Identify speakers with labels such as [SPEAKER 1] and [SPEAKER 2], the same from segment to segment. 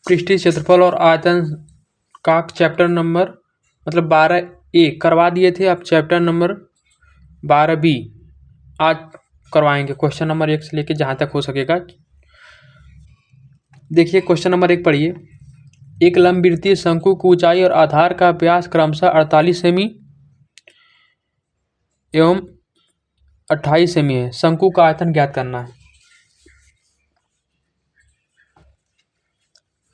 [SPEAKER 1] पृष्ठीय क्षेत्रफल और आयतन का चैप्टर नंबर मतलब 12A करवा दिए थे। अब चैप्टर नंबर 12B आज करवाएंगे, क्वेश्चन नंबर 1 से लेके जहाँ तक हो सकेगा। देखिए क्वेश्चन नंबर 1 पढ़िए। एक लंबवृत्तीय शंकु की ऊंचाई और आधार का व्यास क्रमशः 48 सेमी एवं 28 सेमी है। शंकु का आयतन ज्ञात करना है।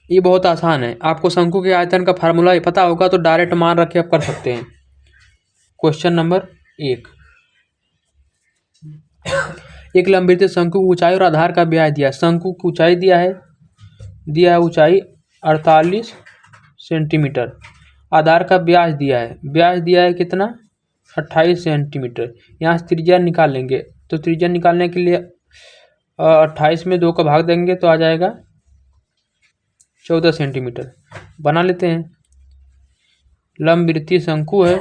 [SPEAKER 1] ये बहुत आसान है। आपको शंकु के आयतन का फार्मूला पता होगा तो डायरेक्ट मान रख के आप कर सकते हैं। क्वेश्चन नंबर 1, एक लंबवृत्तीय शंकु की ऊंचाई और आधार का व्यास दिया। शंकु की ऊंचाई दिया है ऊंचाई 48 सेंटीमीटर। आधार का व्यास दिया है कितना, 28 सेंटीमीटर। यहाँ से त्रिज्या निकाल लेंगे, तो त्रिज्या निकालने के लिए 28 में 2 का भाग देंगे तो आ जाएगा 14 सेंटीमीटर। बना लेते हैं। लंबवृत्तीय शंकु है,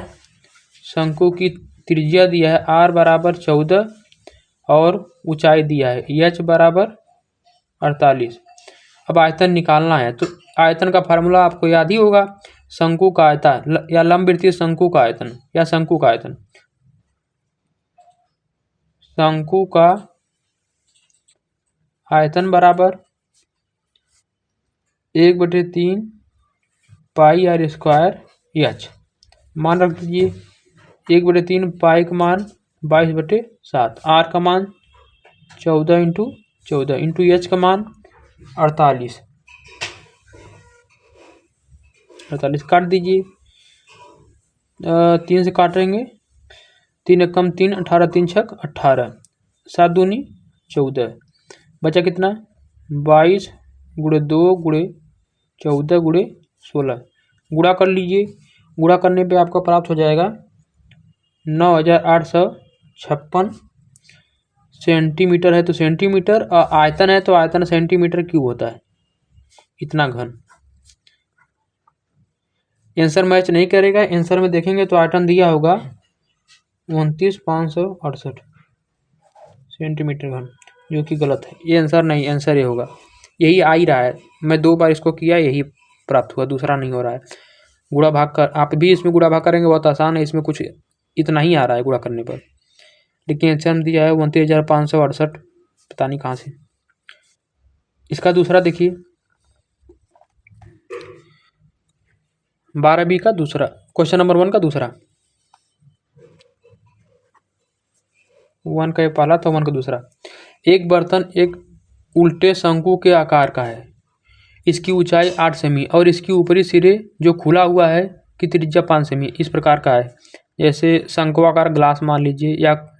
[SPEAKER 1] शंकु की त्रिज्या दिया है r बराबर 14 और ऊंचाई दिया है h बराबर 48। अब आयतन निकालना है, तो आयतन का फार्मूला आपको याद ही होगा। शंकु का आयतन या लंबवृत्तीय शंकु का आयतन या शंकु का आयतन, शंकु का आयतन बराबर 1/3 पाई r स्क्वायर h। मान रख दीजिए 1/3 पाई का मान 22/7, r का मान 14 × 14 इंटू h का मान 48 काट दीजिए। 3 से काटेंगे, 3 एकम 3, 18 3 छक 18, 7 दूनी 14, बचा कितना 22 × 2 × 14 × 16। गुणा कर लीजिए। गुणा करने पे आपका प्राप्त हो जाएगा 9856 सेंटीमीटर है। तो सेंटीमीटर आयतन है तो आयतन सेंटीमीटर क्यूब होता है, इतना घन। आंसर मैच नहीं करेगा। आंसर में देखेंगे तो आयतन दिया होगा 29,568 सेंटीमीटर घन, जो कि गलत है। ये आंसर नहीं, आंसर ये होगा। यही आ ही रहा है, मैं 2 बार इसको किया, यही प्राप्त हुआ, दूसरा नहीं हो रहा है। गुणा भाग कर आप भी इसमें गुणा भाग करेंगे, बहुत आसान है। इसमें कुछ इतना ही आ रहा है गुणा करने पर, लेकिन आंसर दिया है 29,568, पता नहीं कहाँ से। इसका दूसरा देखिए, 12B का दूसरा, क्वेश्चन नंबर 1 का दूसरा। 1 का पहला था, 1 का दूसरा। एक बर्तन एक उल्टे शंकु के आकार का है। इसकी ऊंचाई 8 सेमी और इसकी ऊपरी सिरे जो खुला हुआ है की त्रिज्या 5 सेमी इस प्रकार का है। जैसे शंक्वाकार ग्लास मान लीजिए, या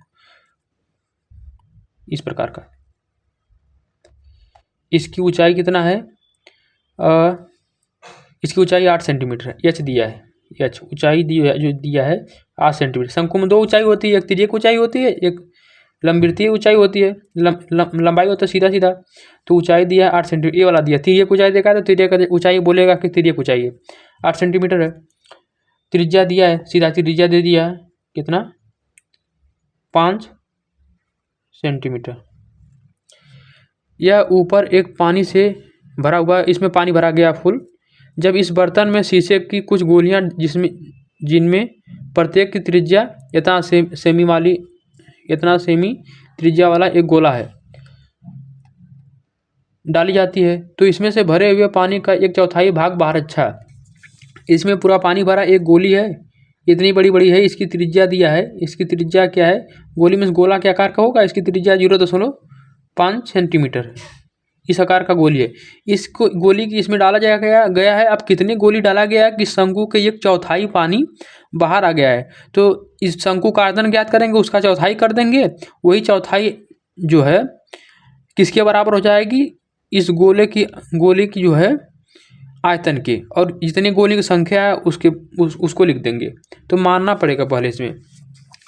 [SPEAKER 1] इस प्रकार का। इसकी ऊंचाई कितना है, इसकी ऊंचाई 8 सेंटीमीटर है। एच दिया है, एच ऊंचाई जो दिया है 8 सेंटीमीटर। शंकु में 2 ऊंचाई होती है, एक तिर्यक ऊंचाई होती है, एक लंबवृत्तीय ऊंचाई होती है। लंबाई होता है सीधा सीधा, तो ऊंचाई दिया है 8 सेंटीमीटर। ये वाला दिया तिर्यक ऊंचाई देखा है, तो तिर्यक ऊंचाई बोलेगा कि तिर्यक ऊंचाई है 8 सेंटीमीटर है। त्रिज्या दिया है, सीधा त्रिज्या दे दिया है कितना, 5 सेंटीमीटर। यह ऊपर एक पानी से भरा हुआ, इसमें पानी भरा गया फुल। जब इस बर्तन में शीशे की कुछ गोलियां जिनमें प्रत्येक की त्रिज्या इतना सेमी त्रिज्या वाला एक गोला है डाली जाती है, तो इसमें से भरे हुए पानी का 1/4 भाग बाहर। अच्छा, इसमें पूरा पानी भरा एक गोली है, इतनी बड़ी बड़ी है। इसकी त्रिज्या दिया है, इसकी त्रिज्या क्या है, गोली में गोला के आकार का होगा, इसकी त्रिज्या 0.5 सेंटीमीटर है। इस आकार का गोली है। इसको गोली की इसमें डाला गया है। अब कितने गोली डाला गया है कि शंकु के 1/4 पानी बाहर आ गया है। तो इस शंकु का आयतन ज्ञात करेंगे, उसका चौथाई कर देंगे। वही चौथाई जो है किसके बराबर हो जाएगी, इस गोली की जो है आयतन के, और जितनी गोली की संख्या है उसको लिख देंगे। तो मानना पड़ेगा, पहले इसमें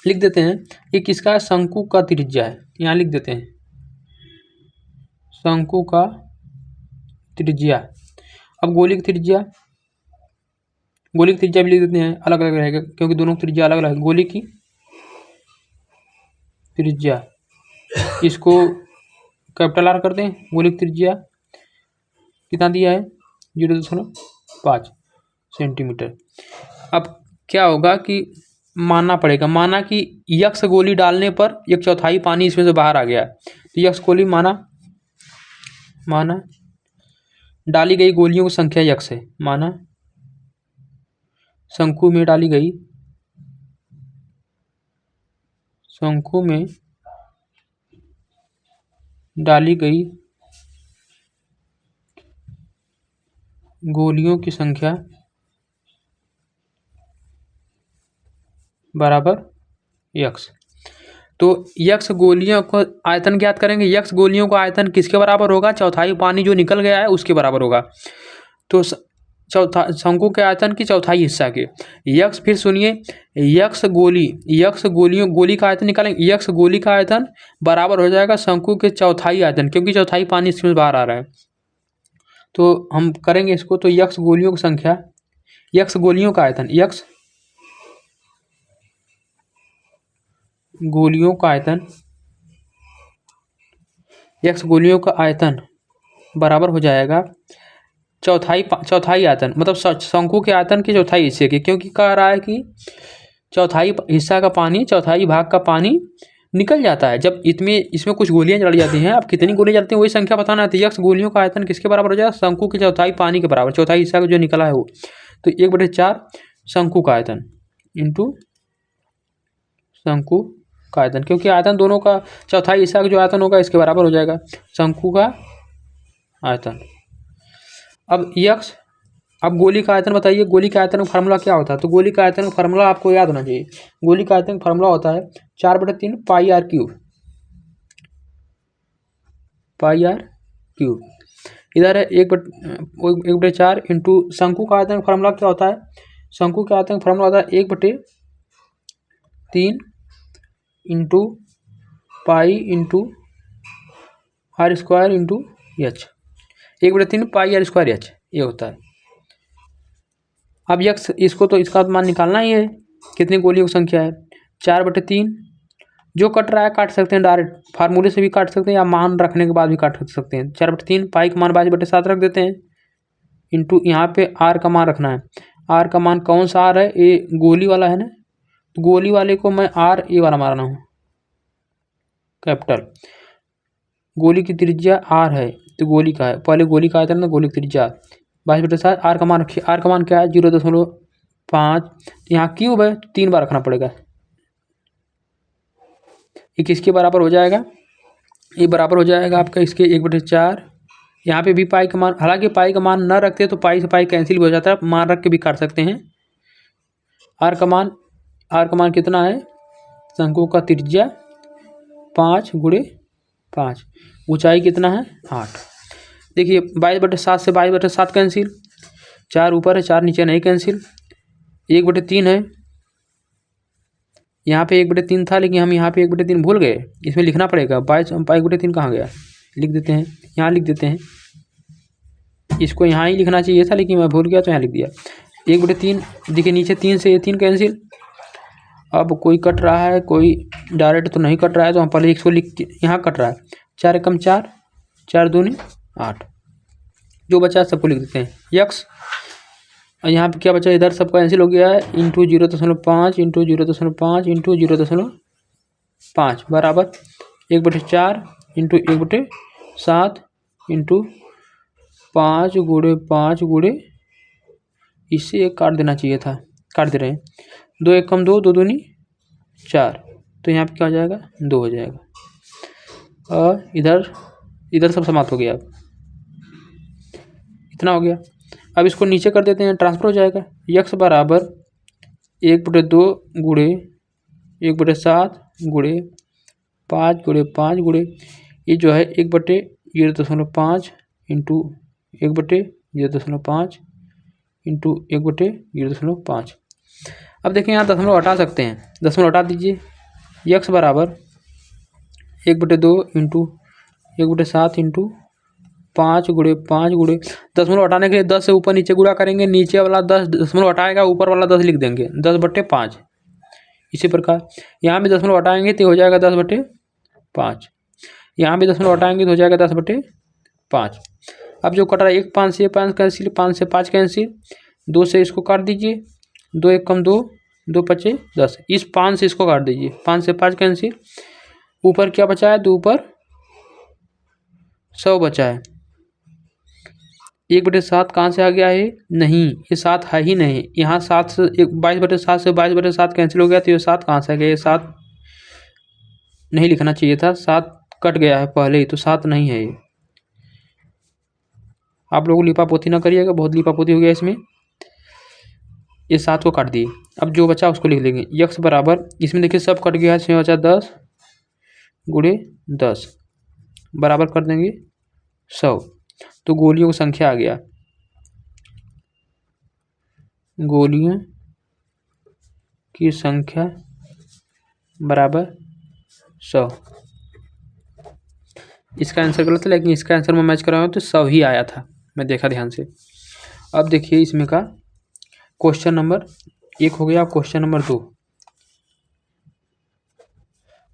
[SPEAKER 1] लिख देते हैं कि किसका शंकु का त्रिज्या है। यहाँ लिख देते हैं शंकु का त्रिज्या। अब गोली की त्रिज्या भी लिख देते हैं, अलग अलग रहेगा क्योंकि दोनों की त्रिज्या अलग अलग है। गोली की त्रिज्या, इसको कैपिटल R कर दें। गोली की त्रिज्या कितना दिया है 0.5 सेंटीमीटर। अब क्या होगा कि मानना पड़ेगा, माना कि यक्स गोली डालने पर 1/4 पानी इसमें से बाहर आ गया। तो यक्स गोली माना डाली गई गोलियों की संख्या यक्स है। माना शंकु में डाली गई गोलियों की संख्या बराबर यक्स। तो यक्स गोलियों को आयतन ज्ञात करेंगे। यक्स गोलियों का आयतन किसके बराबर होगा? 1/4 पानी जो निकल गया है उसके बराबर होगा। तो शंकु के आयतन की 1/4 हिस्सा के यक्स। फिर सुनिए, यक्स गोली का आयतन निकालेंगे। यक्स गोली का आयतन बराबर हो जाएगा शंकु के 1/4 आयतन, क्योंकि 1/4 पानी इसमें बाहर आ रहा है। तो हम करेंगे इसको। तो यक्स गोलियों की संख्या, यक्स गोलियों का आयतन, यक्स गोलियों का आयतन बराबर हो जाएगा 1/4 आयतन, मतलब शंकु के आयतन के 1/4 हिस्से के, क्योंकि कह रहा है कि 1/4 हिस्सा का पानी, 1/4 भाग का पानी निकल जाता है जब इसमें कुछ गोलियां जड़ जाती हैं। अब कितनी गोलियां जलती हैं वही संख्या बताना है। तो यक्स गोलियों का आयतन किसके बराबर हो जाएगा? शंकु के 1/4 पानी के बराबर, 1/4 हिस्सा का जो निकला है वो। तो 1/4 शंकु का आयतन इंटू शंकु का आयतन, क्योंकि आयतन दोनों का 1/4 हिस्सा का जो आयतन होगा इसके बराबर हो जाएगा शंकु का आयतन। अब गोली का आयतन बताइए। गोली का आयतन का फार्मूला क्या होता है? तो गोली का आयतन का फार्मूला आपको याद होना चाहिए। गोली का आयतन का फार्मूला होता है 4/3 पाई आर क्यूब। इधर है 1/4 इंटू शंकु का आयतन का फार्मूला क्या होता है? शंकु के आयतन का फार्मूला होता है 1/3 into pi into R square into H. 1/3 pi R square H ये होता है। अब यक्स इसको तो इसका मान निकालना ही है, कितनी गोलियों की संख्या है। 4/3 जो कट रहा है काट सकते हैं, डायरेक्ट फार्मूले से भी काट सकते हैं या मान रखने के बाद भी काट सकते हैं। 4/3 पाई का मान 22/7 रख देते हैं इंटू यहाँ पे आर का मान रखना है। आर का मान कौन सा आर है? ये गोली वाला है ना, तो गोली वाले को मैं आर ए वाला मारना हूँ कैपिटल। गोली की त्रिज्या आर है तो गोली का है, पहले गोली का आयतन ना गोली की त्रिज्या 22/7। आर का मान रखिए, आर का मान क्या है? 0.5। यहाँ क्यूब है तो 3 बार रखना पड़ेगा। ये किसके बराबर हो जाएगा? ये बराबर हो जाएगा आपका इसके 1/4। यहाँ पे भी पाई का मान, हालांकि पाई का मान न रखते तो पाई से पाई कैंसिल भी हो जाता है, मान रख के भी काट सकते हैं। आर का मान कितना है? शंकु का त्रिज्या 5/5, ऊंचाई कितना है? 8। देखिए 22/7 से 22/7 कैंसिल, 4 ऊपर है 4 नीचे नहीं कैंसिल। 1/3 है, यहाँ पे 1/3 था लेकिन हम यहाँ पे 1/3 भूल गए, इसमें लिखना पड़ेगा। 22/3 कहाँ गया? लिख देते हैं, यहाँ लिख देते हैं। इसको यहाँ ही लिखना चाहिए था लेकिन मैं भूल गया तो यहाँ लिख दिया। 1/3 देखिए नीचे 3 से 3 कैंसिल। अब कोई कट रहा है, कोई डायरेक्ट तो नहीं कट रहा है, तो हम पहले इसको लिख के यहाँ कट रहा है। 4 एकम 4, 4 दूनी 8, जो बचा सबको लिख देते हैं यक्स। और यहाँ पे क्या बचा? इधर सब कैंसिल हो गया है। इंटू 0.5 इंटू 0.5 इंटू 0.5 बराबर 1/4 इंटू 1/7 इंटू 5 गुणे इससे एक काट देना चाहिए था, काट दे रहे हैं। 2 एकम 2, 2 दूनी 4, तो यहाँ पे क्या हो जाएगा? 2 हो जाएगा। और इधर सब समाप्त हो गया। अब इतना हो गया। अब इसको नीचे कर देते हैं, ट्रांसफर हो जाएगा। यक्स बराबर 1/2 गुणे 1/7 गुणे 5 गुणे ये जो है 1/0.5 इंटू 1/0.5 इंटू 1/0.5। अब देखिए यहाँ दशमलव हटा सकते हैं, दशमलव हटा दीजिए। यक्स बराबर 1/2 इंटू 1/7 इंटू 5 गुणे दशमलव हटाने के लिए 10 से ऊपर नीचे गुणा करेंगे, नीचे वाला 10 दशमलव हटाएगा, ऊपर वाला 10 लिख देंगे, 10/5। इसी प्रकार यहाँ भी दशमलव हटाएंगे तो हो जाएगा 10/5, यहाँ भी दशमलव हटाएंगे तो हो जाएगा 10/5। अब जो कट रहा है, एक 5 से 5 कैंसिल, 5 से 5 कैंसिल, 2 से इसको काट दीजिए, 2 1 कम 2, 2 5 10, इस 5 से इसको काट दीजिए, 5 से 5 कैंसिल, ऊपर क्या बचा है, 2 ऊपर 100 बचा है। 1/7 कहाँ से आ गया है, नहीं ये 7 है ही नहीं, यहाँ 7 से 22/7 से 22/7 कैंसिल हो गया, तो ये 7 कहाँ से आ गया, ये 7 नहीं लिखना चाहिए था, 7 कट गया है पहले ही, तो 7 नहीं है ये। आप लोग लिपापोती ना करिएगा, बहुत लिपापोती हो गया इसमें। ये 7 को काट दिए, अब जो बचा उसको लिख लेंगे, यक्स बराबर, इसमें देखिए सब कट गया है, इसमें बचा 10 गुणे 10 बराबर कर देंगे 100, तो गोलियों की संख्या आ गया, गोलियों की संख्या बराबर 100। इसका आंसर गलत है, लेकिन इसका आंसर मैं मैच कर रहा हूँ तो 100 ही आया था, मैं देखा ध्यान से। अब देखिए इसमें का क्वेश्चन नंबर 1 हो गया, क्वेश्चन नंबर 2,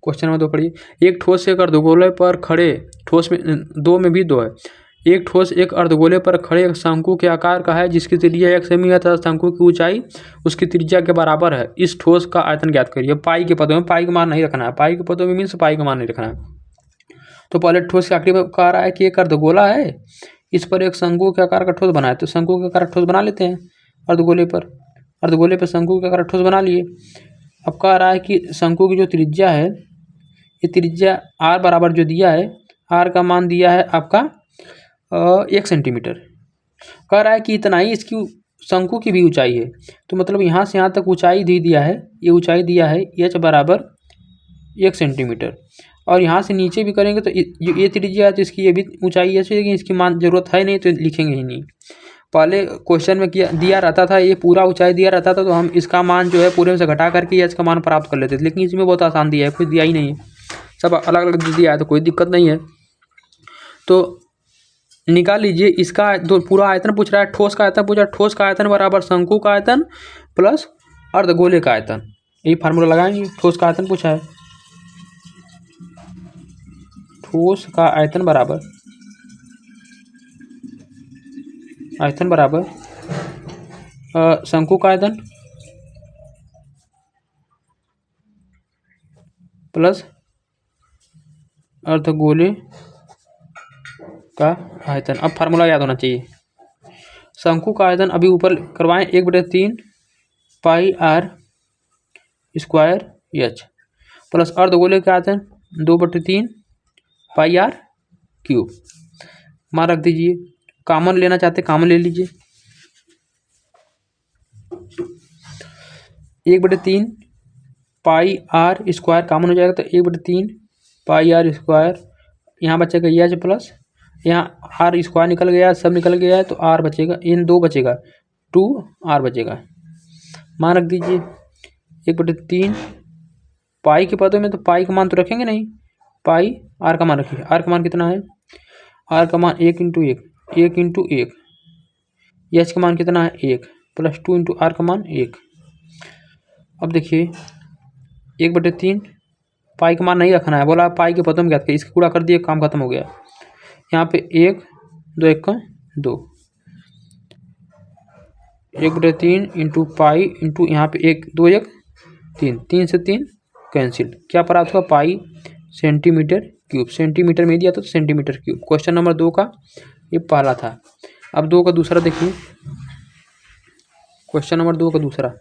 [SPEAKER 1] क्वेश्चन नंबर 2 पढ़िए। एक ठोस एक अर्धगोले पर खड़े, ठोस में 2 में भी 2 है, एक ठोस एक अर्धगोले पर खड़े एक शंकु के आकार का है, जिसकी त्रिज्या 1 सेमी है तथा शंकु की ऊंचाई उसकी त्रिज्या के बराबर है। इस ठोस का आयतन ज्ञात करिए। पाई के पदों में, पाई का मान नहीं रखना है, पाई के पदों में मीन्स पाई का मान नहीं रखना है। तो पहले ठोस के आखिरी में कह रहा है कि एक अर्धगोला है, इस पर एक शंकु के आकार का ठोस बनाए, तो शंकु के आकार ठोस बना लेते हैं अर्धगोले पर, अर्धगोले पर शंकु के आकार ठोस बना लिए। अब कह रहा है कि शंकु की जो त्रिज्या है, ये त्रिज्या r बराबर जो दिया है, r का मान दिया है आपका 1 सेंटीमीटर। कह रहा है कि इतना ही इसकी शंकु की भी ऊंचाई है, तो मतलब यहाँ से यहाँ तक ऊंचाई दे दिया है, ये ऊंचाई दिया है h बराबर 1 सेंटीमीटर, और यहाँ से नीचे भी करेंगे तो ये त्रिज्या है, तो इसकी ये भी ऊंचाई है, लेकिन इसकी मान जरूरत है नहीं तो लिखेंगे ही नहीं। पहले क्वेश्चन में किया दिया रहता था, ये पूरा ऊंचाई दिया रहता था, तो हम इसका मान जो है पूरे में से घटा करके एच का मान प्राप्त कर लेते थे, लेकिन इसमें बहुत आसान दिया है, कुछ दिया ही नहीं है, सब अलग अलग दिया है, तो कोई दिक्कत नहीं है। तो निकाल लीजिए इसका, दो पूरा आयतन पूछ रहा है, ठोस का आयतन पूछ रहा है, ठोस का आयतन बराबर शंकु का आयतन प्लस अर्धगोले का आयतन, यही फार्मूला लगाएंगे। ठोस का आयतन पूछा है, ठोस का आयतन बराबर शंकु का आयतन प्लस अर्धगोले का आयतन। अब फार्मूला याद होना चाहिए, शंकु का आयतन अभी ऊपर करवाएं, 1/3 पाई r स्क्वायर एच प्लस अर्धगोले का आयतन 2/3 पाई r क्यूब। मान रख दीजिए, कॉमन लेना चाहते कॉमन ले लीजिए, 1/3 पाई r स्क्वायर कॉमन हो जाएगा, तो 1/3 पाई r स्क्वायर, यहाँ बचेगा एच प्लस, यहाँ r स्क्वायर निकल गया, सब निकल गया है, तो r बचेगा, इन 2 बचेगा, 2r बचेगा। मान रख दीजिए 1/3 पाई के पदों में, तो पाई का मान तो रखेंगे नहीं, पाई r का मान रखिए, r का मान कितना है, r का मान 1 × 1, 1 × 1, एच का मान कितना है 1 प्लस 2 × r का मान 1। अब देखिए 1/3 पाई का मान नहीं रखना है, बोला पाई के पदों में ज्ञात करिए, इसका गुणा कर दिए, काम खत्म हो गया। यहाँ पे 1 2 1 का 2, 1/3 × पाई इंटू यहाँ पे 1 2 1 3, 3 से 3 कैंसिल, क्या प्राप्त हुआ, पाई सेंटीमीटर क्यूब, सेंटीमीटर में दिया तो सेंटीमीटर क्यूब। क्वेश्चन नंबर 2 का ये पहला था। अब 2 का दूसरा देखिए, क्वेश्चन नंबर 2 का दूसरा,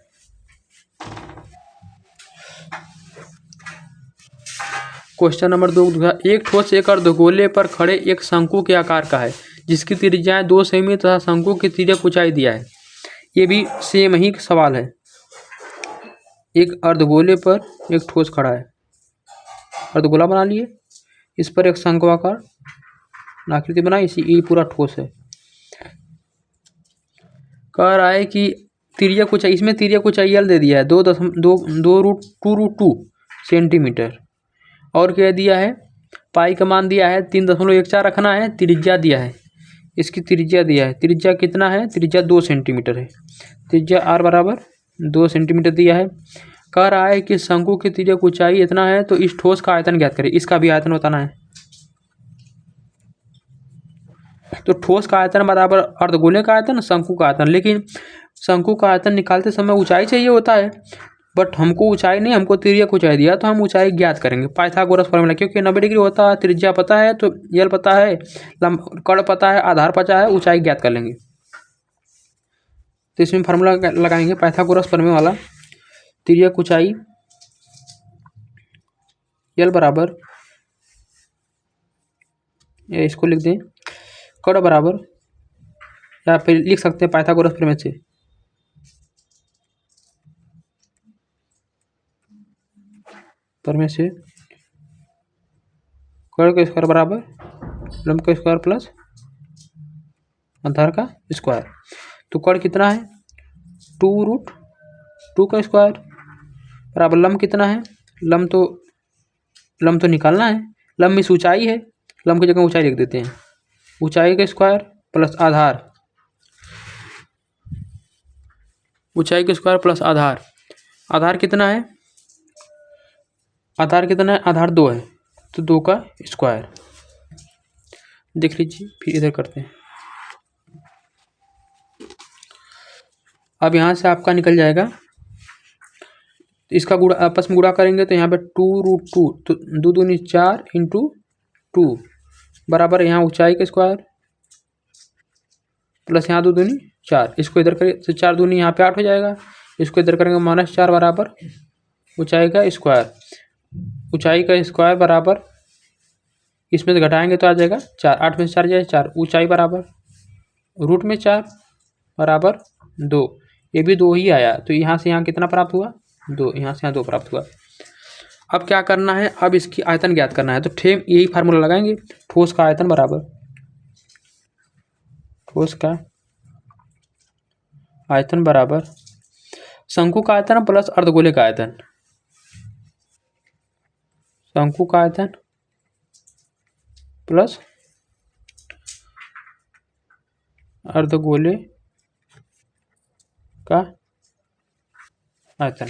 [SPEAKER 1] क्वेश्चन नंबर 2 एक ठोस एक अर्धगोले पर खड़े एक शंकु के आकार का है, जिसकी त्रिज्याएं 2 सेमी तथा शंकु की तिर्यक ऊंचाई दिया है। ये भी सेम ही सवाल है, एक अर्धगोले पर एक ठोस खड़ा है, अर्धगोला बना लिए, इस पर एक शंकु आकार आकृति बनाई, इसी ये पूरा ठोस है। कह रहा है कि तिर्यक ऊंचाई, इसमें तिर्यक ऊंचाई एल दे दिया है 2.2 सेंटीमीटर, और क्या दिया है, पाई का मान दिया है 3.14 रखना है, त्रिज्या दिया है, इसकी त्रिज्या दिया है, त्रिज्या कितना है, त्रिज्या 2 सेंटीमीटर है, त्रिज्या r बराबर 2 सेंटीमीटर दिया है। कह रहा है कि शंकु की तिर्यक ऊंचाई इतना है, तो इस ठोस का आयतन ज्ञात करें, इसका भी आयतन बताना है। तो ठोस का आयतन बराबर अर्धगोले का आयतन, शंकु का आयतन। लेकिन शंकु का आयतन निकालते समय ऊंचाई चाहिए होता है, बट हमको ऊंचाई नहीं, हमको तिर्यक ऊंचाई दिया, तो हम ऊंचाई ज्ञात करेंगे पाइथागोरस फॉर्मूला, क्योंकि 90 डिग्री होता है, त्रिज्या पता है तो यल पता है, कर्ण पता है, आधार पता है, ऊंचाई ज्ञात कर लेंगे। तो इसमें फार्मूला लगाएंगे पाइथागोरस फॉर्मूला वाला, तिर्यक ऊंचाई यल बराबर, इसको लिख दें कर्ण बराबर, या फिर लिख सकते हैं पाइथागोरस प्रमेय से कर्ण का स्क्वायर बराबर लंब का स्क्वायर प्लस आधार का स्क्वायर। तो कर्ण कितना है 2√2 का स्क्वायर बराबर लंब कितना है, लंब तो निकालना है, लंब में ऊंचाई है, लंब की जगह ऊंचाई लिख देते हैं, ऊंचाई का स्क्वायर प्लस आधार, ऊंचाई का स्क्वायर प्लस आधार। आधार कितना है, आधार 2 है, तो 2 का स्क्वायर। देख लीजिए, फिर इधर करते हैं। अब यहाँ से आपका निकल जाएगा, इसका गुणा आपस में गुणा करेंगे तो यहाँ पे 2√2, तो 2 दूनी 4 इंटू 2 बराबर यहाँ ऊंचाई का स्क्वायर प्लस यहाँ 2 दूनी 4, इसको इधर करें तो 4 दूनी यहाँ पे 8 हो जाएगा, इसको इधर करेंगे -4 बराबर ऊंचाई का स्क्वायर। ऊंचाई का स्क्वायर बराबर, इसमें से घटाएंगे तो आ जाएगा 4, 8 में से 4 जाए 4, ऊंचाई बराबर रूट में 4 बराबर 2, ये भी 2 ही आया, तो यहाँ से यहाँ कितना प्राप्त हुआ 2, यहाँ से यहाँ 2 प्राप्त हुआ। अब क्या करना है, अब इसकी आयतन ज्ञात करना है, तो यही फार्मूला लगाएंगे, ठोस का आयतन बराबर ठोस का आयतन बराबर शंकु का आयतन प्लस अर्धगोले का आयतन, शंकु का आयतन प्लस अर्धगोले का आयतन।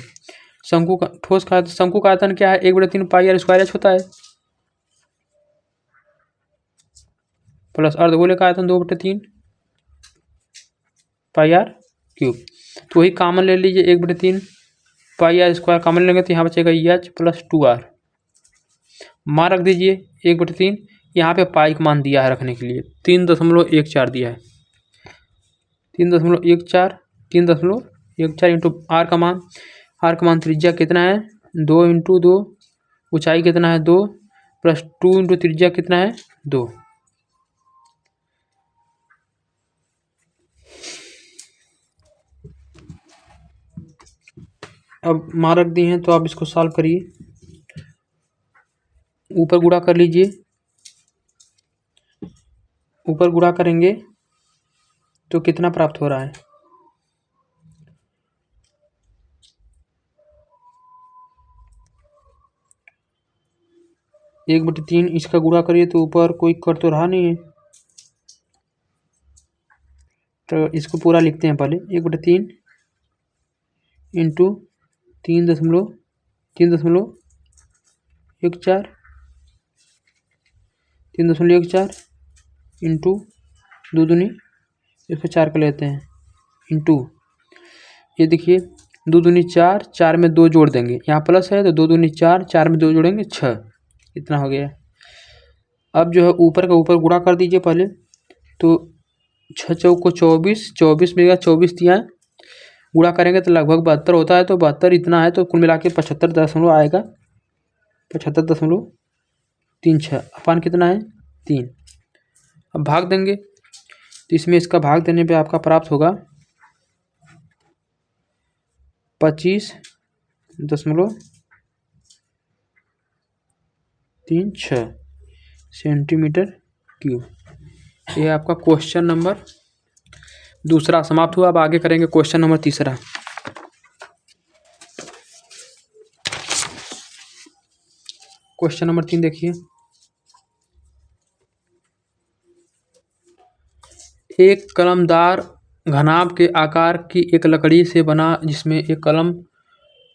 [SPEAKER 1] शंकु का ठोस का शंकु का आयतन क्या है, 1/3 पाई आर स्क्वायर एच होता है, प्लस अर्धगोले का आयतन 2/3 पाई आर क्यूब। तो वही कॉमन ले लीजिए, 1/3 पाई आर स्क्वायर कॉमन लेंगे तो यहाँ बचेगा एच प्लस 2r, मान रख दीजिए 1/3, यहाँ पे पाई का मान दिया है रखने के लिए 3.14 दिया है, 3.14 इंटू आर का मान त्रिज्या कितना है 2 इंटू 2, ऊंचाई कितना है 2 प्लस 2 इंटू त्रिज्या कितना है 2। अब मान रख दिए हैं तो आप इसको सॉल्व करिए, ऊपर गुणा कर लीजिए, ऊपर गुणा करेंगे तो कितना प्राप्त हो रहा है, एक बटे 3, इसका गुणा करिए तो ऊपर कोई कर तो रहा नहीं है, तो इसको पूरा लिखते हैं पहले, 1/3 इंटू 3.14 इंटू 2 दूनी, इसको 4 कर लेते हैं, इंटू ये देखिए 2 दूनी 4, 4 में 2 जोड़ देंगे, यहाँ प्लस है तो 2 दूनी 4, 4 में 2 जोड़ेंगे 6, इतना हो गया। अब जो है ऊपर का ऊपर गुणा कर दीजिए पहले, तो 6 चौको 24, 24 में 24 दिया, गुणा करेंगे तो लगभग 72 होता है, तो 72 इतना है, तो कुल मिला के 75 आएगा, 75.36 अपान कितना है 3। अब भाग देंगे तो इसमें इसका भाग देने पे आपका प्राप्त होगा 25.36 सेंटीमीटर क्यूब। ये आपका क्वेश्चन नंबर 2 समाप्त हुआ। अब आगे करेंगे क्वेश्चन नंबर 3। क्वेश्चन नंबर 3 देखिए, एक कलमदार घनाभ के आकार की एक लकड़ी से बना, जिसमें एक कलम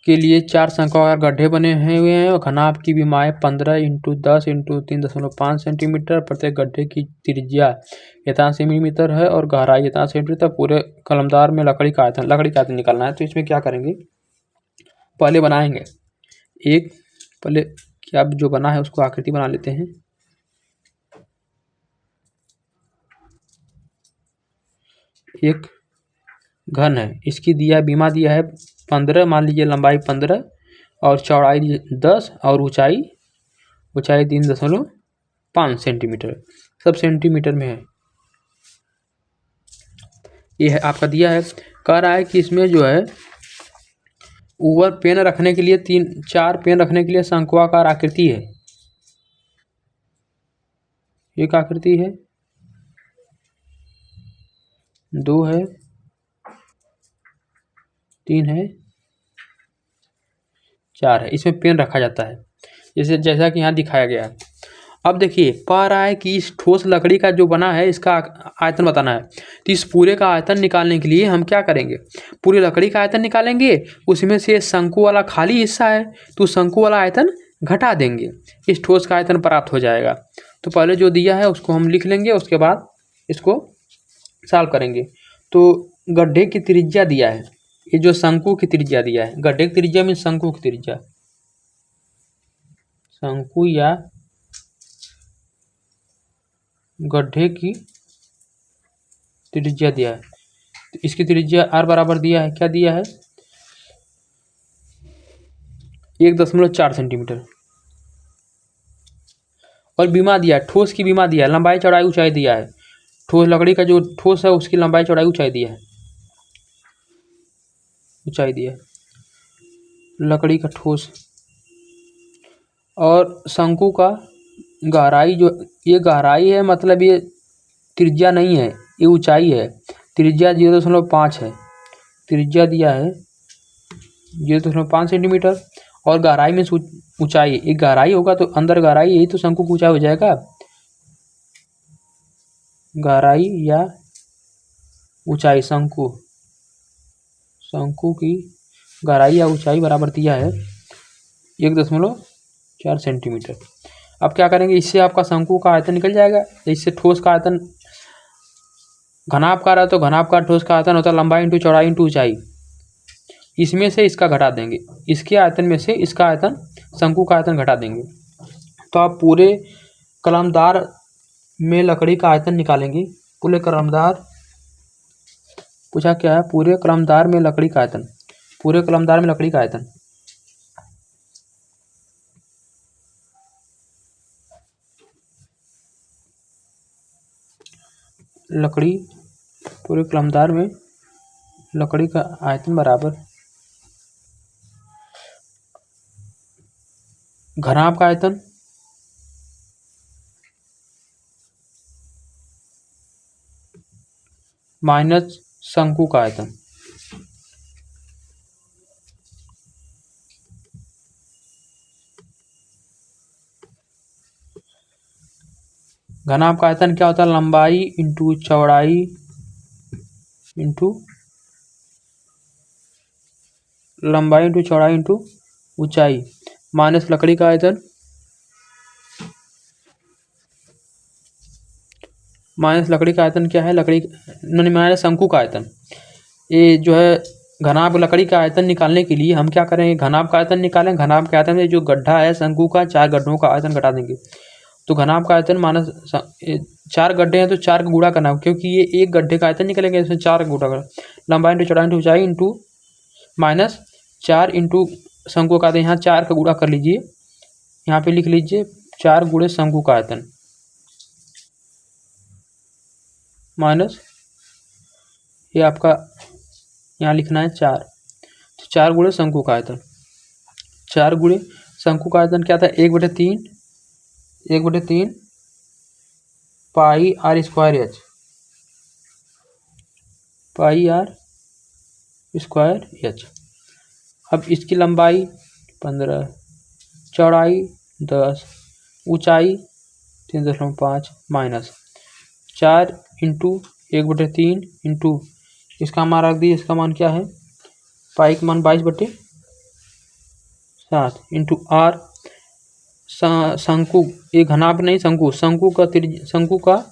[SPEAKER 1] के लिए 4 शंक्वाकार गड्ढे बने हुए हैं और घनाभ की विमाएँ 15 × 10 × 3.5 सेंटीमीटर, प्रत्येक गड्ढे की त्रिज्या 51 सेंटीमीटर है और गहराई 51 सेंटीमीटर। पूरे कलमदार में लकड़ी का आयतन निकालना है। तो इसमें क्या करेंगे, पहले बनाएंगे पहले क्या जो बना है उसको आकृति बना लेते हैं। एक घन है, इसकी बीमा दिया है 15, मान लीजिए लंबाई 15 और चौड़ाई 10 और ऊंचाई 3.5 सेंटीमीटर, सब सेंटीमीटर में है। ये है आपका दिया है। कह रहा है कि इसमें जो है ऊपर पेन रखने के लिए 4 पेन रखने के लिए शंक्वाकार आकृति है। एक आकृति है, 2 है, 3 है, 4 है। इसमें पेन रखा जाता है जैसा कि यहाँ दिखाया गया है। अब देखिए कह रहा है कि इस ठोस लकड़ी का जो बना है इसका आयतन बताना है। तो इस पूरे का आयतन निकालने के लिए हम क्या करेंगे, पूरी लकड़ी का आयतन निकालेंगे, उसमें से शंकु वाला खाली हिस्सा है तो शंकु वाला आयतन घटा देंगे, इस ठोस का आयतन प्राप्त हो जाएगा। तो पहले जो दिया है उसको हम लिख लेंगे, उसके बाद इसको सॉल्व करेंगे। तो गड्ढे की त्रिज्या दिया है, ये जो शंकु की त्रिज्या दिया है, गड्ढे की त्रिज्या में शंकु की त्रिज्या, शंकु या गड्ढे की त्रिज्या दिया है। तो इसकी त्रिज्या r बराबर दिया है, क्या दिया है, 1.4 सेंटीमीटर। और बीमा दिया है, ठोस की बीमा दिया है, लंबाई चौड़ाई ऊंचाई दिया है। ठोस लकड़ी का जो ठोस है उसकी लंबाई चौड़ाई ऊंचाई दिया है, ऊंचाई दिया है लकड़ी का ठोस। और शंकु का गहराई, जो ये गहराई है मतलब ये त्रिज्या नहीं है, ये ऊंचाई है। त्रिज्या 0.5 है, त्रिज्या दिया है 0.5 सेंटीमीटर। और गहराई में ऊंचाई, एक गहराई होगा तो अंदर गहराई, यही तो शंकु की ऊंचाई हो जाएगा। गहराई या ऊंचाई, शंकु की गहराई या ऊंचाई बराबर दिया है 1.4 सेंटीमीटर। अब क्या करेंगे, इससे आपका शंकु का आयतन निकल जाएगा। इससे ठोस का आयतन घनाभ है तो घनाभ का ठोस का आयतन होता है लंबाई इंटू चौड़ाई इंटू ऊंचाई। इसमें से इसका घटा देंगे, इसके आयतन में से इसका आयतन, शंकु का आयतन घटा देंगे। तो आप पूरे कलमदार में लकड़ी का आयतन निकालेंगे। पूरे कलमदार, पूछा क्या है, पूरे कलमदार में लकड़ी का आयतन, पूरे कलमदार में लकड़ी का आयतन। लकड़ी, पूरे कलमदार में लकड़ी का आयतन बराबर घनाभ का आयतन माइनस शंकु का आयतन। घनाभ का आयतन क्या होता है, लंबाई इंटू चौड़ाई इंटू ऊंचाई माइनस लकड़ी का आयतन, माइनस लकड़ी का आयतन क्या है, माइनस शंकु का आयतन। ये जो है घनाभ लकड़ी का आयतन निकालने के लिए हम क्या करेंगे, घनाभ का आयतन निकालें। घनाभ के आयतन में जो गड्ढा है शंकु का, 4 गड्ढों का आयतन घटा देंगे। तो घनाभ का आयतन माइनस 4 गड्ढे हैं तो 4 का गुणा करना, क्योंकि ये एक गड्ढे का आयतन निकलेंगे, इसमें 4 का गुणा करना। लंबाई इंटू चौड़ाई इंटू ऊंचाई इंटू माइनस 4 इंटू शंकु का आयतन, यहाँ 4 का गुणा कर लीजिए, यहाँ पे लिख लीजिए 4 गुणे शंकु का आयतन माइनस, ये आपका यहाँ लिखना है 4, तो 4 गुणे शंकु का आयतन। 4 गुणे शंकु का आयतन क्या था, 1/3 पाई r स्क्वायर एच, पाई r स्क्वायर एच। अब इसकी लंबाई 15, चौड़ाई 10, ऊंचाई 3.5 माइनस 4 इंटू 1/3 इंटू इसका मान रख दिए, इसका मान क्या है, पाई का मान 22/, 7 इंटू आर शंकु, ये घनाभ नहीं शंकु का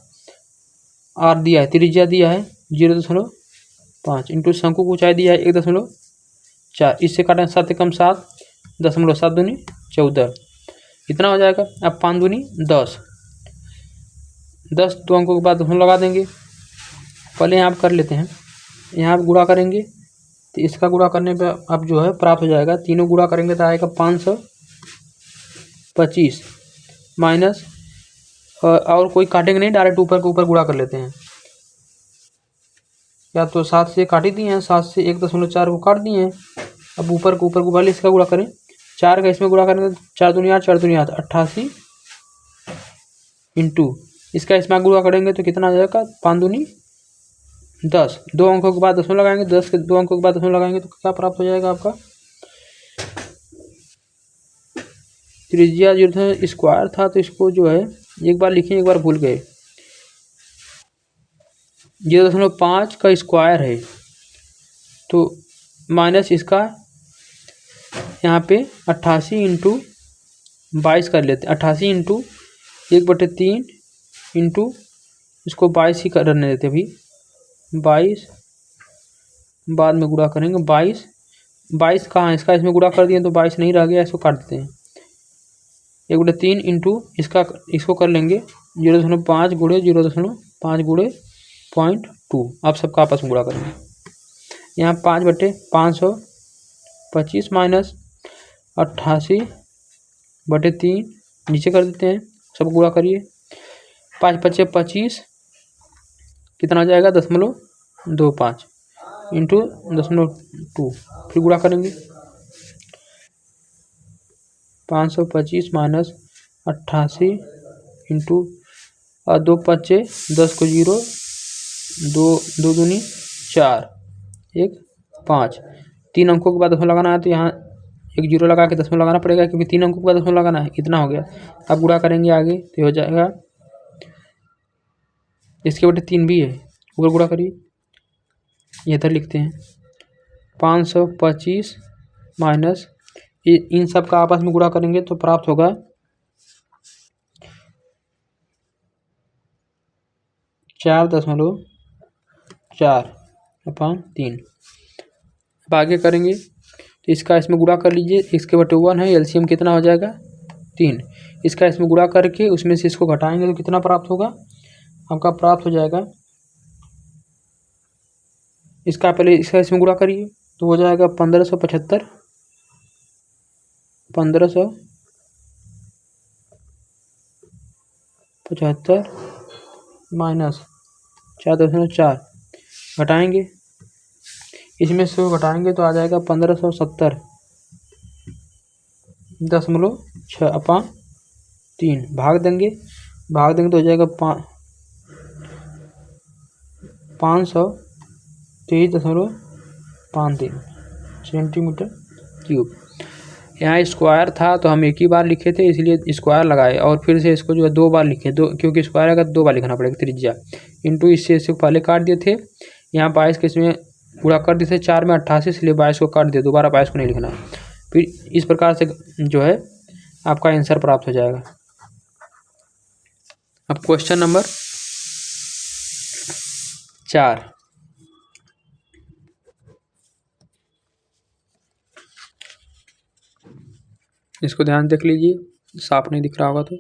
[SPEAKER 1] आर दिया है, त्रिज्या दिया है 0.5 इंटू शंकु की ऊंचाई दिया है 1.4, इससे काटें 7 एकम 7, 7 दूनी 14, इतना हो जाएगा। अब 5 दूनी 10, 2 अंकों के बाद दशमलव लगा देंगे। पहले यहाँ आप कर लेते हैं, यहाँ आप गुणा करेंगे तो इसका गुणा करने पर अब जो है प्राप्त हो जाएगा, तीनों गुणा करेंगे तो आएगा 525 माइनस, और कोई काटेंगे नहीं, डायरेक्ट ऊपर के ऊपर गुणा कर लेते हैं। या तो 7 से काट ही दिए हैं, 7 से 1.4 को काट दिए हैं। अब ऊपर के ऊपर को पहले इसका गुणा करें, 4 का इसमें गुणा करेंगे तो 4 दूनी 8, 4 दूनी 8, 88 इंटू इसका इसमें गुणा करेंगे तो कितना आ जाएगा, 5 दूनी 10, 2 अंकों के बाद दशमलव लगाएंगे, 10 के 2 अंकों के बाद दशमलव लगाएंगे तो क्या प्राप्त हो जाएगा आपका, त्रिज्या जो था स्क्वायर था तो इसको जो है एक बार लिखें, एक बार भूल गए, 0.5 का स्क्वायर है तो माइनस इसका यहाँ पे 88 इंटू 22 कर लेते हैं, 88 इंटू 1/3 इंटू इसको 22 ही करने देते अभी, 22 बाद में गुणा करेंगे, 22 कहाँ है, इसका इसमें गुणा कर दिए तो 22 नहीं रह गया, इसको काट देते हैं, 1/3 इंटू इसको कर लेंगे 0.5 गुणे 0.5 गुणे 0.2, आप सबका आपस में गुणा करेंगे। यहाँ 5/525 माइनस 88/3 नीचे कर देते हैं, सब गुणा करिए, 5×5 = 25, कितना आ जाएगा 0.25 इंटू 0.2, फिर गुणा करेंगे, 525 माइनस 88 इंटू 2×5 = 10 को 0, 2 दूनी 4, 1 5, 3 अंकों के बाद दशमलव लगाना है तो यहाँ एक 0 लगा के दशमलव लगाना पड़ेगा क्योंकि 3 अंकों के बाद दशमलव लगाना है, इतना हो गया। अब गुणा करेंगे आगे तो हो जाएगा, इसके बटे 3 भी है, ऊपर गुणा करिए, इधर लिखते हैं 525 माइनस इन सब का आपस में गुणा करेंगे तो प्राप्त होगा 4.4/3। अब आगे करेंगे तो इसका इसमें गुणा कर लीजिए, इसके बटे 1 है, एलसीएम कितना हो जाएगा 3, इसका इसमें गुणा करके उसमें से इसको घटाएंगे तो कितना प्राप्त होगा आपका, प्राप्त हो जाएगा, इसका पहले इसका इसमें गुणा करिए तो हो जाएगा 1575 माइनस 4.4 घटाएंगे, इसमें से घटाएंगे तो आ जाएगा 1570.6/3, भाग देंगे तो हो जाएगा 523.53 सेंटीमीटर क्यूब। यहाँ स्क्वायर था तो हम एक ही बार लिखे थे इसलिए स्क्वायर लगाए, और फिर से इसको जो है 2 बार लिखे, क्योंकि स्क्वायर अगर 2 बार लिखना पड़ेगा त्रिज्या, इंटू इससे पहले काट दिए थे, यहाँ 22 के इसमें पूरा कर दिए थे, 4 में 88 इसलिए 22 को काट दिए, दोबारा 22 को नहीं लिखना, फिर इस प्रकार से जो है आपका आंसर प्राप्त हो जाएगा। अब क्वेश्चन नंबर 4, इसको ध्यान देख लीजिए, साफ नहीं दिख रहा होगा तो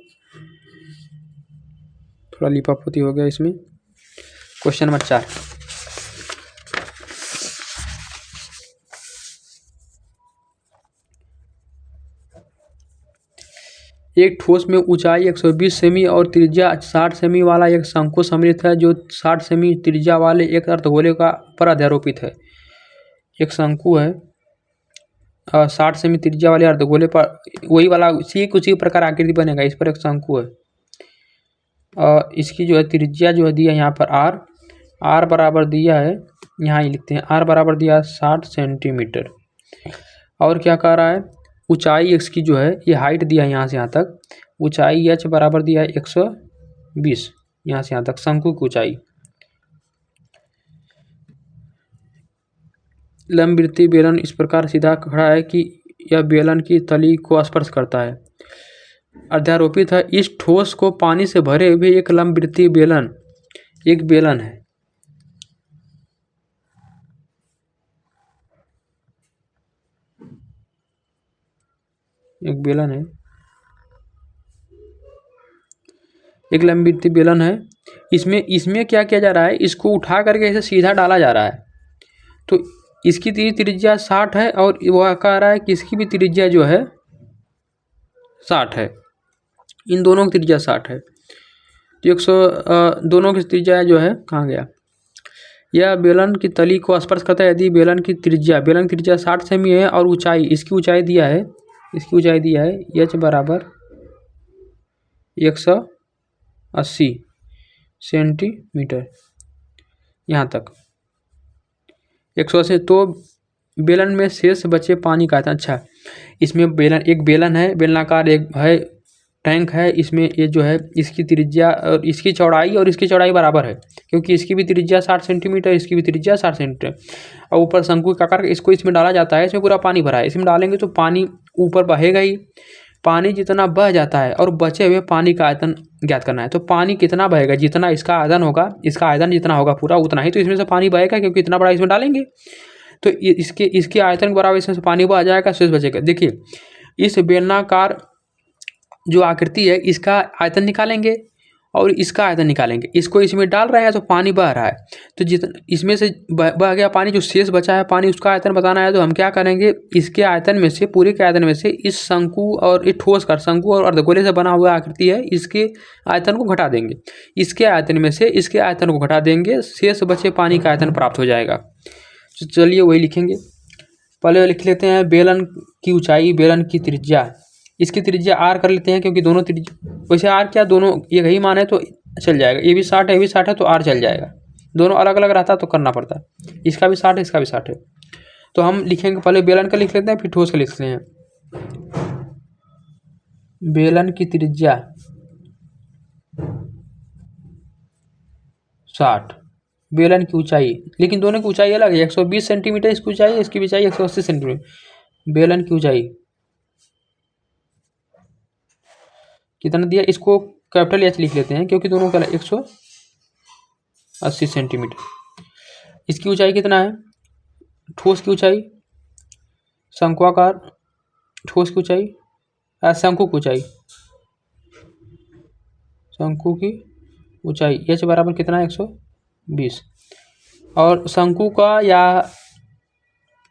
[SPEAKER 1] थोड़ा लिपापोती हो गया इसमें। क्वेश्चन नंबर 4, एक ठोस में ऊंचाई 120 सेमी और त्रिज्या 60 सेमी वाला एक शंकु सम्मिलित है जो 60 सेमी त्रिज्या वाले एक अर्धगोले का पर अध्यारोपित है। एक शंकु है 60 सेमी त्रिज्या वाले अर्धगोले पर, वही वाला उसी प्रकार आकृति बनेगा, इस पर एक शंकु है, इसकी जो है त्रिज्या जो है दिया यहाँ पर आर बराबर दिया है, यहाँ ही लिखते हैं आर बराबर दिया 60 सेंटीमीटर, और क्या कह रहा है ऊंचाई इसकी जो है ये हाइट दिया है यहाँ से यहाँ तक, ऊंचाई h बराबर दिया है 120, यहाँ से यहाँ तक शंकु की ऊंचाई। लंबवृत्तीय बेलन इस प्रकार सीधा खड़ा है कि यह बेलन की तली को स्पर्श करता है। अध्यारोपित है, इस ठोस को पानी से भरे हुए एक लंबवृत्तीय बेलन एक बेलन है। एक बेलन है, एक लंबवृत्तीय बेलन है। इसमें क्या किया जा रहा है, इसको उठा करके ऐसे सीधा डाला जा रहा है। तो इसकी त्रिज्या 60 है और वह कह रहा है कि इसकी भी त्रिज्या जो है 60 है। इन दोनों की त्रिज्या 60 है। तो 100 दोनों की त्रिज्या जो है कहाँ गया, यह बेलन की तली को स्पर्श करता है यदि बेलन की त्रिज्या 60 सेमी है और ऊंचाई इसकी ऊंचाई दिया है h बराबर 180 सेंटीमीटर। यहाँ तक 180। तो बेलन में शेष बचे पानी का आयतन। अच्छा, इसमें एक बेलन है, बेलनाकार एक है टैंक है। इसमें ये जो है इसकी त्रिज्या और इसकी चौड़ाई बराबर है, क्योंकि इसकी भी त्रिज्या 60 सेंटीमीटर, इसकी भी त्रिज्या 60 सेंटीमीटर। और ऊपर शंकु का आकार इसको इसमें डाला जाता है। इसमें पूरा पानी भरा है, इसमें डालेंगे तो पानी ऊपर बहेगा ही। पानी जितना बह जाता है और बचे हुए पानी का आयतन ज्ञात करना है। तो पानी कितना बहेगा, जितना इसका आयतन होगा, इसका आयतन जितना होगा पूरा उतना ही तो इसमें से पानी बहेगा, क्योंकि इतना बड़ा इसमें डालेंगे। तो इसके आयतन के बराबर इसमें से पानी बह जाएगा, शेष बचेगा। देखिए, इस बेलनाकार जो आकृति है इसका आयतन निकालेंगे और इसका आयतन निकालेंगे। इसको इसमें डाल रहे हैं तो पानी बह रहा है, तो जितना इसमें से बह गया पानी, जो शेष बचा है पानी उसका आयतन बताना है। तो हम क्या करेंगे, इसके आयतन में से, पूरे के आयतन में से इस शंकु और इस ठोस का, शंकु और अर्धगोले से बना हुआ आकृति है, इसके आयतन को घटा देंगे। इसके आयतन में से इसके आयतन को घटा देंगे, शेष बचे पानी का आयतन प्राप्त हो जाएगा। तो चलिए वही लिखेंगे। पहले लिख लेते हैं बेलन की ऊंचाई, बेलन की त्रिज्या। इसकी त्रिज्या r कर लेते हैं, क्योंकि दोनों त्रिज्या, वैसे r क्या दोनों एक ही मान है तो चल जाएगा। ये भी 60 है, ये भी 60 है तो r चल जाएगा। दोनों अलग अलग रहता तो करना पड़ता। इसका भी 60 है, इसका भी 60 है। तो हम लिखेंगे, पहले बेलन का लिख लेते हैं, फिर ठोस का लिख लेते हैं। बेलन की त्रिज्या 60, बेलन की ऊंचाई, लेकिन दोनों की ऊंचाई अलग है। 120 सेंटीमीटर इसकी ऊंचाई, इसकी ऊंचाई 180 सेंटीमीटर। बेलन की ऊंचाई कितना दिया, इसको कैपिटल एच लिख लेते हैं, क्योंकि दोनों का 180 सेंटीमीटर। इसकी ऊंचाई कितना है, ठोस की ऊंचाई, शंक्वाकार ठोस की ऊंचाई, शंकु की ऊंचाई, शंकु की ऊंचाई एच बराबर कितना है 120। और शंकु का या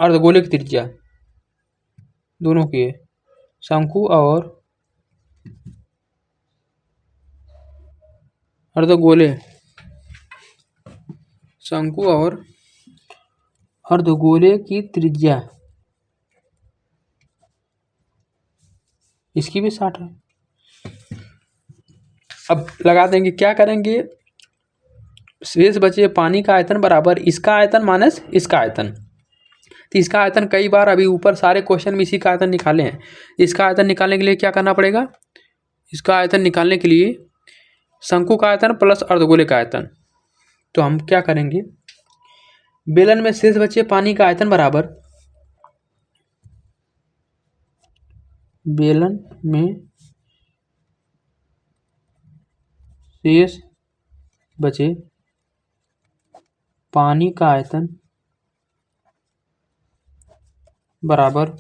[SPEAKER 1] अर्धगोले की त्रिज्या दोनों की है, शंकु और अर्धगोले, शंकु और अर्धगोले की त्रिज्या इसकी भी 60 है। अब लगा देंगे, क्या करेंगे, शेष बचे पानी का आयतन बराबर इसका आयतन माइनस इसका आयतन। तो इसका आयतन कई बार अभी ऊपर सारे क्वेश्चन में इसी का आयतन निकाले हैं। इसका आयतन निकालने के लिए क्या करना पड़ेगा, इसका आयतन निकालने के लिए शंकु का आयतन प्लस अर्धगोले का आयतन। तो हम क्या करेंगे, बेलन में शेष बचे पानी का आयतन बराबर, बेलन में शेष बचे पानी का आयतन बराबर,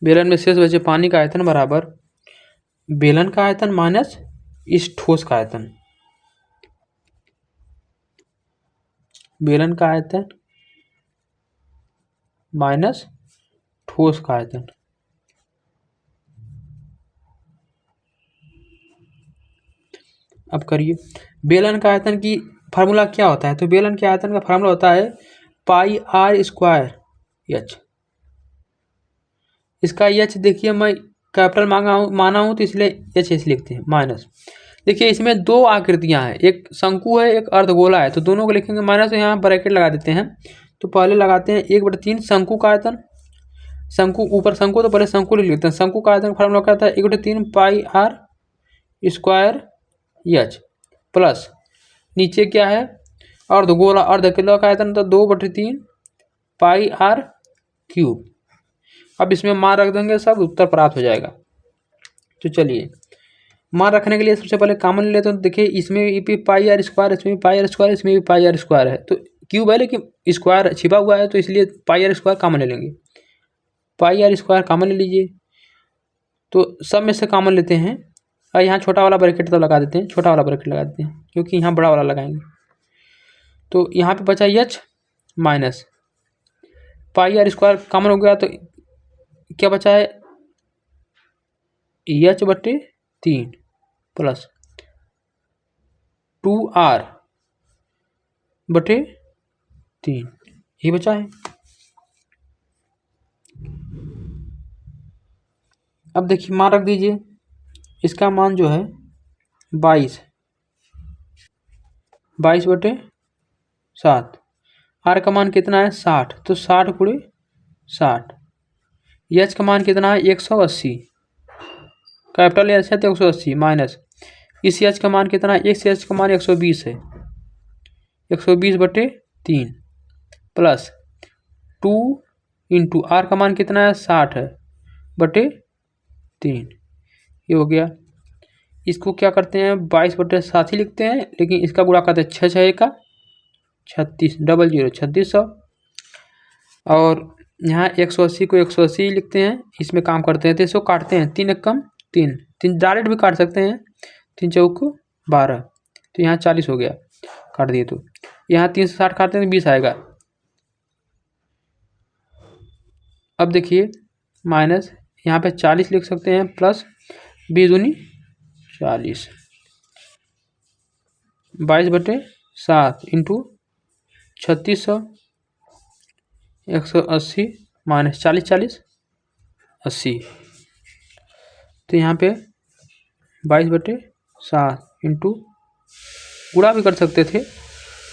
[SPEAKER 1] बेलन में शेष बचे पानी का आयतन बराबर बेलन का आयतन माइनस इस ठोस का आयतन। बेलन का आयतन माइनस ठोस का आयतन। अब करिए, बेलन का आयतन की फार्मूला क्या होता है, तो बेलन के आयतन का फार्मूला होता है पाई r स्क्वायर एच। इसका एच देखिए मैं कैपिटल माना हूँ तो इसलिए एच एच लिखते हैं, माइनस। देखिए इसमें दो आकृतियां हैं, एक शंकु है एक अर्धगोला है, तो दोनों को लिखेंगे माइनस, तो यहाँ ब्रैकेट लगा देते हैं। तो पहले लगाते हैं 1/3 शंकु का आयतन, शंकु ऊपर शंकु, तो पहले शंकु लिख लेते हैं। शंकु का आयतन फार्मूला क्या था, 1/3 पाई r स्क्वायर एच, प्लस नीचे क्या है अर्धगोला, अर्धगोला का आयतन था 2/3 पाई r क्यूब, अब इसमें मान रख देंगे, सब उत्तर प्राप्त हो जाएगा। तो चलिए मान रखने के लिए सबसे पहले कॉमन ले लेते हैं। तो देखिए इसमें भी पाई आर स्क्वायर, इसमें भी पाई आर स्क्वायर, इसमें भी पाई आर स्क्वायर है। तो क्यूब है लेकिन स्क्वायर छिपा हुआ है, तो इसलिए पाई आर स्क्वायर कॉमन ले लेंगे। पाई आर स्क्वायर कॉमन ले लीजिए। तो सब में से कॉमन लेते हैं और यहाँ छोटा वाला ब्रैकेट तो लगा देते हैं, छोटा वाला ब्रैकेट लगा देते हैं क्योंकि यहाँ बड़ा वाला लगाएंगे। तो यहाँ पे बचा H minus pi R square common हो गया, तो क्या बचा है एच बटे 3 प्लस 2r बटे 3, ये बचा है। अब देखिए मान रख दीजिए, इसका मान जो है 22 बटे 7, आर का मान कितना है 60, तो 60 गुणे 60। एच का मान कितना है 180, कैपिटल एच है तो 180 माइनस इस एच का मान कितना है, इस एच का मान 120 है, 120 बटे 3 प्लस 2 इंटू आर का मान कितना है 60 है बटे 3, ये हो गया। इसको क्या करते हैं 22 बटे 7 ही लिखते हैं, लेकिन इसका गुणा करते हैं 6 का 36 3600, और यहाँ 180 को 180 लिखते हैं, इसमें काम करते हैं तो इसको काटते हैं, 3 एक कम 3 3 डायरेक्ट भी काट सकते हैं, 3 चौक 12, तो यहाँ 40 हो गया, काट दिए। तो यहाँ 3 से 60 काटते हैं तो 20 आएगा। अब देखिए माइनस यहाँ पे 40 लिख सकते हैं प्लस 20 दूनी 40, 22 बटे 7 इंटू 3600, 180 माइनस 40 40 80, तो यहाँ पे 22 बटे 7 इंटू गुणा भी कर सकते थे,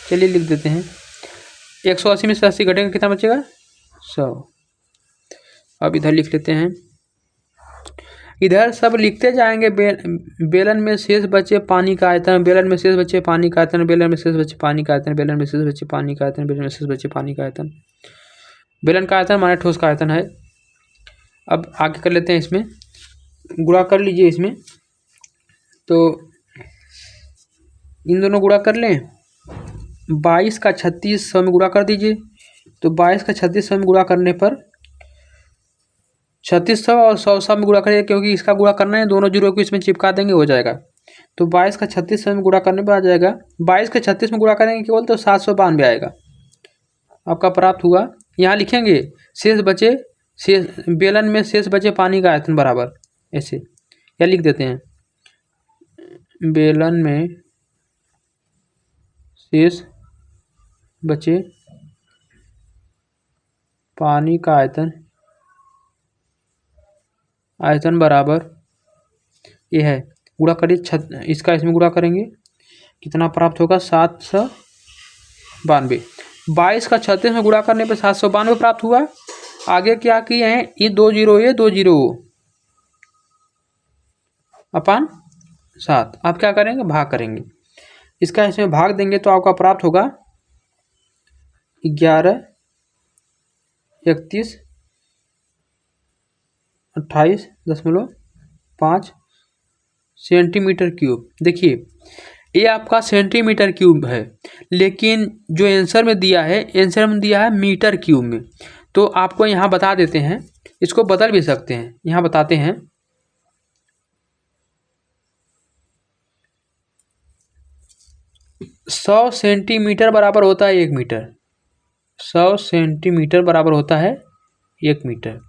[SPEAKER 1] चलिए लिख देते हैं। 180 में से 80 घटेगा कितना बचेगा 100। अब इधर लिख लेते हैं, इधर सब लिखते जाएंगे। बेलन में शेष बचे पानी का आयतन, बेलन में शेष बचे पानी का आयतन, बेलन में शेष बचे पानी का आयतन, बेलन में शेष बचे पानी का आयतन, बेलन में शेष बचे पानी का आयतन। बेलन का आयतन माने ठोस का आयतन है। अब आगे कर लेते हैं, इसमें गुणा कर लीजिए। इसमें तो इन दोनों गुणा कर लें, 22 का 3600 में गुणा कर दीजिए। तो 22 का 3600 में गुणा करने पर 3600 और 100 में गुणा करिए, क्योंकि इसका गुणा करना है, दोनों जीरो को इसमें चिपका देंगे हो जाएगा। तो 22 का 3600 में गुणा करने पर आ जाएगा, 22 का 36 में गुणा करेंगे केवल तो 792 आएगा आपका प्राप्त हुआ। यहाँ लिखेंगे शेष बचे, शेष बेलन में शेष बचे पानी का आयतन बराबर, ऐसे या लिख देते हैं, बेलन में शेष बचे पानी का आयतन बराबर ये है। गुणा करिए, इसका इसमें गुणा करेंगे, कितना प्राप्त होगा 792। 22 का 36 में गुणा करने पर 792 प्राप्त हुआ। आगे क्या किए हैं, ये 2 जीरो अपन 7, आप क्या करेंगे भाग करेंगे, इसका इसमें भाग देंगे तो आपका प्राप्त होगा 11 31 28.5 सेंटीमीटर क्यूब। देखिए ये आपका सेंटीमीटर क्यूब है, लेकिन जो आंसर में दिया है, आंसर में दिया है मीटर क्यूब में। तो आपको यहाँ बता देते हैं, इसको बदल भी सकते हैं, यहाँ बताते हैं। 100 सेंटीमीटर बराबर होता है 1 मीटर, 100 सेंटीमीटर बराबर होता है 1 मीटर।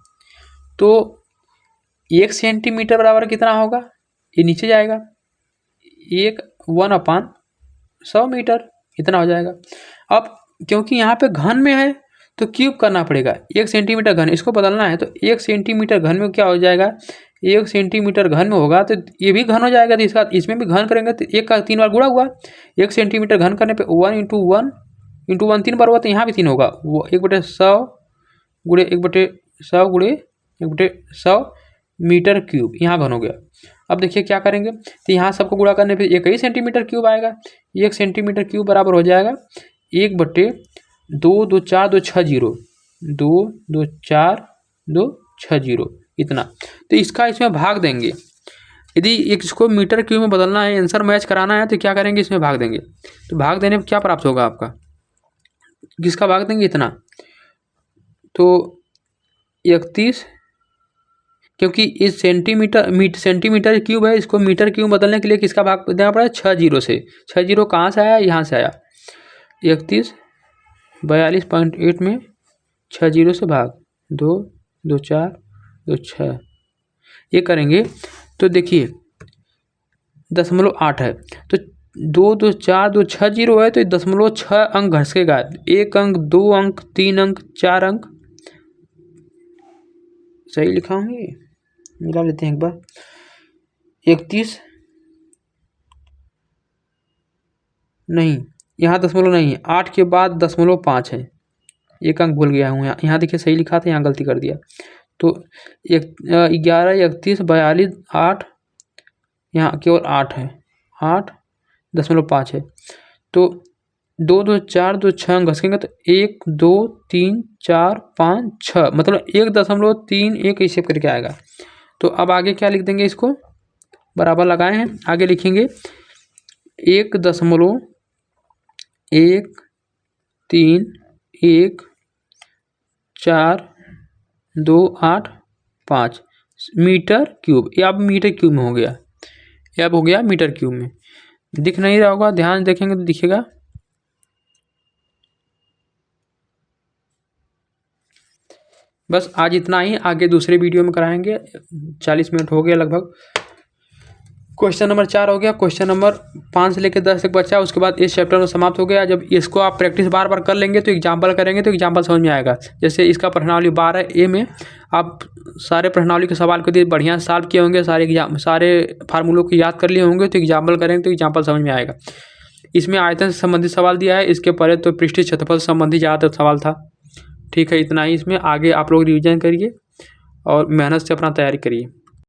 [SPEAKER 1] तो 1 सेंटीमीटर बराबर कितना होगा, ये नीचे जाएगा, 1/100 मीटर इतना हो जाएगा। अब क्योंकि यहाँ पे घन में है तो क्यूब करना पड़ेगा, 1 सेंटीमीटर घन, इसको बदलना है तो 1 सेंटीमीटर घन में क्या हो जाएगा, 1 सेंटीमीटर घन में होगा तो ये भी घन हो जाएगा, तो इसका इसमें भी घन करेंगे तो 1 का 3 बार गुणा हुआ। 1 सेंटीमीटर घन करने पे 1 × 1 × 1 3 बार हुआ, तो यहाँ भी 3 होगा, वो 1/100 गुणे 1/100 गुणे 1/100 मीटर क्यूब, यहाँ घन हो गया। अब देखिए क्या करेंगे, तो यहाँ सबको गुणा करने पे 1 ही सेंटीमीटर क्यूब आएगा। 1 सेंटीमीटर क्यूब बराबर हो जाएगा 1/2 2 4 2 6 0 2 2 4 2 6 जीरो इतना। तो इसका इसमें भाग देंगे। यदि इसको मीटर क्यूब में बदलना है, आंसर मैच कराना है, तो क्या करेंगे, इसमें भाग देंगे। तो भाग देने पर क्या प्राप्त होगा आपका, किसका भाग देंगे, इतना। तो 31, क्योंकि इस सेंटीमीटर क्यूब है, इसको मीटर क्यूब बदलने के लिए किसका भाग देना पड़ा है, 6 जीरो से। 6 जीरो कहाँ से आया, यहाँ से आया। 31 42.8 में 6 जीरो से भाग 2 2 4 2 6 ये करेंगे तो देखिए 0.8 है। तो 2 2 4 2 6 जीरो है, तो 0.6 अंक घसकेगा। 1 अंक, 2 अंक, 3 अंक, 4 अंक। सही लिखा होंगे, मिला लेते हैं एक बार। 31 नहीं, यहाँ दशमलव नहीं है, 8 के बाद 0.5 है। 1 अंक भूल गया हूँ, यहाँ देखिए सही लिखा था, यहाँ गलती कर दिया। तो 11 31 42 8, यहाँ केवल 8 है, 8.5 है। तो 2 2 4 2 6 अंक घसकेंगे तो 1 2 3 4 5 6, मतलब 1.31 ऐसे करके आएगा। तो अब आगे क्या लिख देंगे, इसको बराबर लगाए हैं, आगे लिखेंगे 1.13148 मीटर क्यूब। ये अब मीटर क्यूब में हो गया, ये अब हो गया मीटर क्यूब में। दिख नहीं रहा होगा, ध्यान देखेंगे तो दिखेगा। बस आज इतना ही, आगे दूसरे वीडियो में कराएंगे। 40 मिनट हो गया लगभग। क्वेश्चन नंबर 4 हो गया, क्वेश्चन नंबर 5 से लेकर 10 तक बचा, उसके बाद इस चैप्टर में समाप्त हो गया। जब इसको आप प्रैक्टिस बार बार कर लेंगे तो एग्जाम्पल करेंगे तो एग्जाम्पल समझ में आएगा। जैसे इसका प्रश्नावली 12A में आप सारे प्रश्नावली के सवाल को बढ़िया से सॉल्व किए होंगे, सारे फार्मूलों को याद कर लिए होंगे, तो एग्जाम्पल करेंगे तो एग्जाम्पल समझ में आएगा। इसमें आयतन से संबंधित सवाल दिया है, इसके पहले तो पृष्ठीय क्षेत्रफल से संबंधित ज़्यादातर सवाल था। ठीक है, इतना ही। इसमें आगे आप लोग रिविजन करिए और मेहनत से अपना तैयारी करिए।